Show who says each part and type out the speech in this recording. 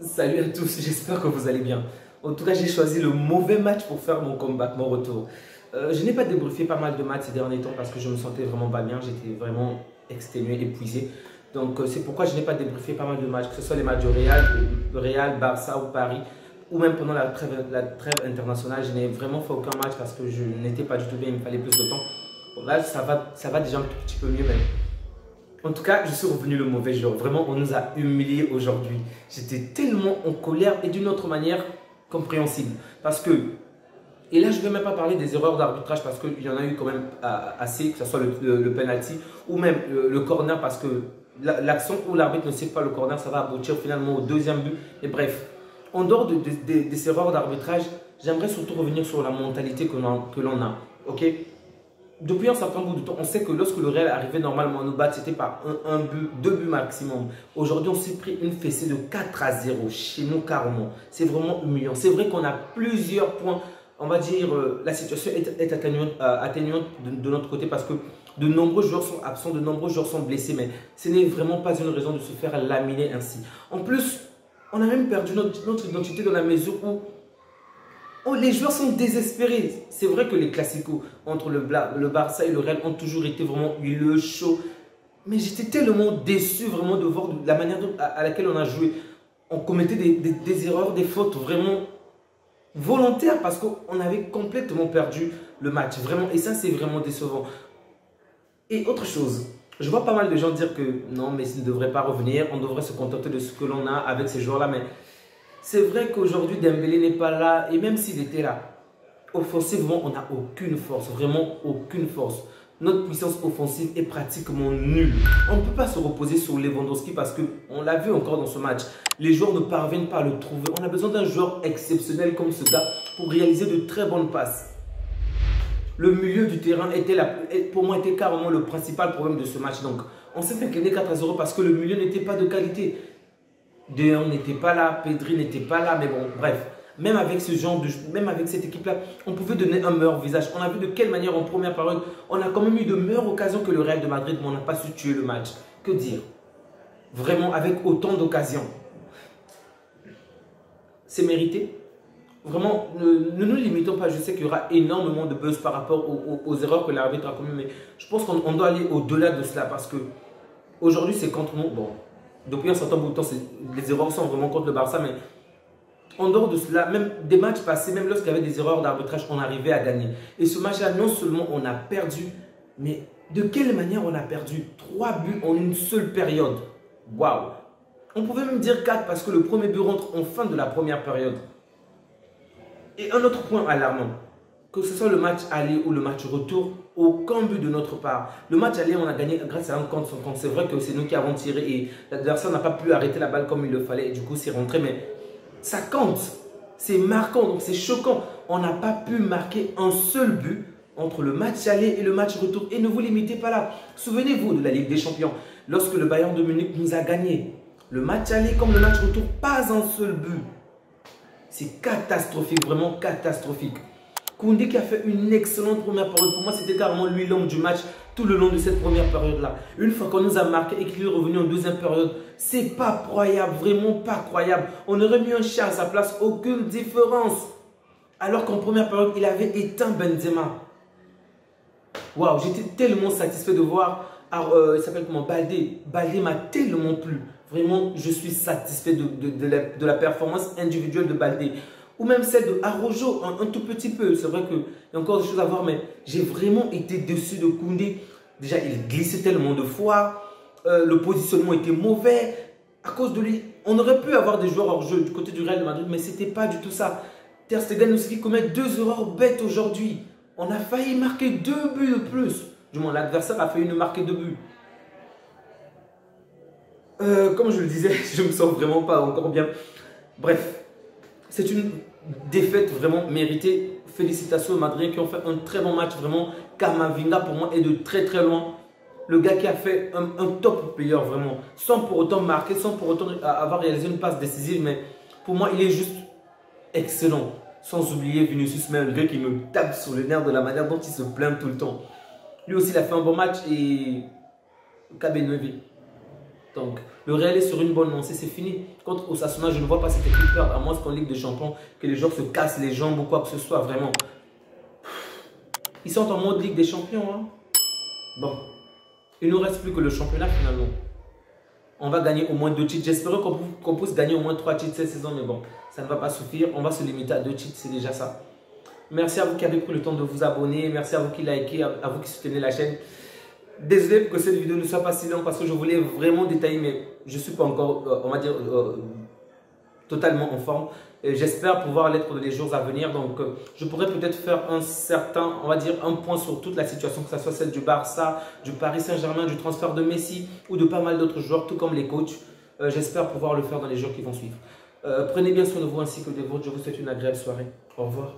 Speaker 1: Salut à tous, j'espère que vous allez bien. En tout cas, j'ai choisi le mauvais match pour faire mon comeback, mon retour. Je n'ai pas débriefé pas mal de matchs ces derniers temps parce que je me sentais vraiment pas bien, j'étais vraiment exténué, épuisé. Donc c'est pourquoi je n'ai pas débriefé pas mal de matchs, que ce soit les matchs de Real, Barça ou Paris, ou même pendant la trêve internationale, je n'ai vraiment fait aucun match parce que je n'étais pas du tout bien, il me fallait plus de temps. Bon, là, ça va déjà un tout petit peu mieux, mais en tout cas, je suis revenu le mauvais jour. Vraiment, on nous a humiliés aujourd'hui. J'étais tellement en colère et d'une autre manière compréhensible. Parce que, et là, je ne vais même pas parler des erreurs d'arbitrage parce qu'il y en a eu quand même assez, que ce soit le penalty ou même le corner parce que l'action où l'arbitre ne sait pas le corner, ça va aboutir finalement au deuxième but. Et bref, en dehors des erreurs d'arbitrage, j'aimerais surtout revenir sur la mentalité que l'on a. Ok? Depuis un certain bout de temps, on sait que lorsque le Real arrivait normalement à nous battre, c'était par un but, deux buts maximum. Aujourd'hui, on s'est pris une fessée de 4-0 chez nous carrément. C'est vraiment humiliant. C'est vrai qu'on a plusieurs points. On va dire, la situation est atténuante de notre côté parce que de nombreux joueurs sont absents, de nombreux joueurs sont blessés. Mais ce n'est vraiment pas une raison de se faire laminer ainsi. En plus, on a même perdu notre identité dans la mesure où les joueurs sont désespérés. C'est vrai que les classicos entre le Barça et le Real ont toujours été vraiment huileux, chauds. Mais j'étais tellement déçu vraiment de voir la manière à laquelle on a joué. On commettait des erreurs, des fautes vraiment volontaires parce qu'on avait complètement perdu le match. Vraiment, et ça, c'est vraiment décevant. Et autre chose, je vois pas mal de gens dire que non, mais il ne devrait pas revenir. On devrait se contenter de ce que l'on a avec ces joueurs-là. Mais c'est vrai qu'aujourd'hui, Dembélé n'est pas là. Et même s'il était là, offensivement, on n'a aucune force. Vraiment aucune force. Notre puissance offensive est pratiquement nulle. On ne peut pas se reposer sur Lewandowski parce qu'on l'a vu encore dans ce match. Les joueurs ne parviennent pas à le trouver. On a besoin d'un joueur exceptionnel comme ce gars pour réaliser de très bonnes passes. Le milieu du terrain pour moi était carrément le principal problème de ce match. Donc, on s'est incliné 4-0 parce que le milieu n'était pas de qualité. De Jong n'était pas là, Pedri n'était pas là, mais bon, bref. Même avec même avec cette équipe-là, on pouvait donner un meilleur visage. On a vu de quelle manière en première période, on a quand même eu de meilleures occasions que le Real de Madrid, mais on n'a pas su tuer le match. Que dire? Vraiment, avec autant d'occasions. C'est mérité. Vraiment, ne nous limitons pas. Je sais qu'il y aura énormément de buzz par rapport aux erreurs que l'arbitre a commises, mais je pense qu'on doit aller au-delà de cela parce que aujourd'hui, c'est contre nous. Bon, depuis un certain bout de temps, les erreurs sont vraiment contre le Barça, mais en dehors de cela, même des matchs passés, même lorsqu'il y avait des erreurs d'arbitrage, on arrivait à gagner. Et ce match-là, non seulement on a perdu, mais de quelle manière on a perdu? 3 buts en une seule période. Waouh! On pouvait même dire 4 parce que le premier but rentre en fin de la première période. Et un autre point alarmant, que ce soit le match aller ou le match retour, aucun but de notre part. Le match aller, on a gagné grâce à un contre son compte. C'est vrai que c'est nous qui avons tiré et l'adversaire n'a pas pu arrêter la balle comme il le fallait. Et du coup, c'est rentré. Mais ça compte. C'est marquant, donc c'est choquant. On n'a pas pu marquer un seul but entre le match aller et le match retour. Et ne vous limitez pas là. Souvenez-vous de la Ligue des Champions. Lorsque le Bayern de Munich nous a gagné, le match aller comme le match retour, pas un seul but. C'est catastrophique, vraiment catastrophique. Koundé qui a fait une excellente première période. Pour moi, c'était carrément lui l'homme du match tout le long de cette première période-là. Une fois qu'on nous a marqué et qu'il est revenu en deuxième période, c'est pas croyable, vraiment pas croyable. On aurait mis un chien à sa place, aucune différence. Alors qu'en première période, il avait éteint Benzema. Waouh, j'étais tellement satisfait de voir, il s'appelle comment, Baldé. Baldé m'a tellement plu. Vraiment, je suis satisfait de la performance individuelle de Baldé. Ou même celle de Araujo, un tout petit peu. C'est vrai qu'il y a encore des choses à voir, mais j'ai vraiment été déçu de Koundé. Déjà, il glissait tellement de fois. Le positionnement était mauvais. À cause de lui, on aurait pu avoir des joueurs hors jeu du côté du Real de Madrid, mais ce n'était pas du tout ça. Ter Stegen aussi qui commet 2 erreurs bêtes aujourd'hui. On a failli marquer 2 buts de plus. Du moins, l'adversaire a failli nous marquer 2 buts. Comme je le disais, je ne me sens vraiment pas encore bien. Bref, c'est une défaite vraiment méritée. Félicitations aux Madriens qui ont fait un très bon match. Vraiment, Camavinga pour moi est de très très loin. Le gars qui a fait un top player vraiment. Sans pour autant marquer, sans pour autant avoir réalisé une passe décisive. Mais pour moi, il est juste excellent. Sans oublier Vinicius, mais le gars qui me tape sur les nerfs de la manière dont il se plaint tout le temps. Lui aussi, il a fait un bon match et KB9. Donc, le Real est sur une bonne lancée, c'est fini. Contre Osasuna, je ne vois pas cette équipe perdre, à moins qu'en Ligue des Champions, que les joueurs se cassent les jambes ou quoi que ce soit, vraiment. Ils sont en mode Ligue des Champions. Hein. Bon, il ne nous reste plus que le championnat finalement. On va gagner au moins 2 titres. J'espère qu'on puisse gagner au moins 3 titres cette saison, mais bon, ça ne va pas suffire. On va se limiter à 2 titres, c'est déjà ça. Merci à vous qui avez pris le temps de vous abonner. Merci à vous qui likez, à vous qui soutenez la chaîne. Désolé pour que cette vidéo ne soit pas si longue parce que je voulais vraiment détailler, mais je ne suis pas encore, on va dire, totalement en forme. J'espère pouvoir l'être dans les jours à venir. Donc, je pourrais peut-être faire un certain, on va dire, un point sur toute la situation, que ce soit celle du Barça, du Paris Saint-Germain, du transfert de Messi ou de pas mal d'autres joueurs, tout comme les coachs. J'espère pouvoir le faire dans les jours qui vont suivre. Prenez bien soin de vous ainsi que des vôtres. Je vous souhaite une agréable soirée. Au revoir.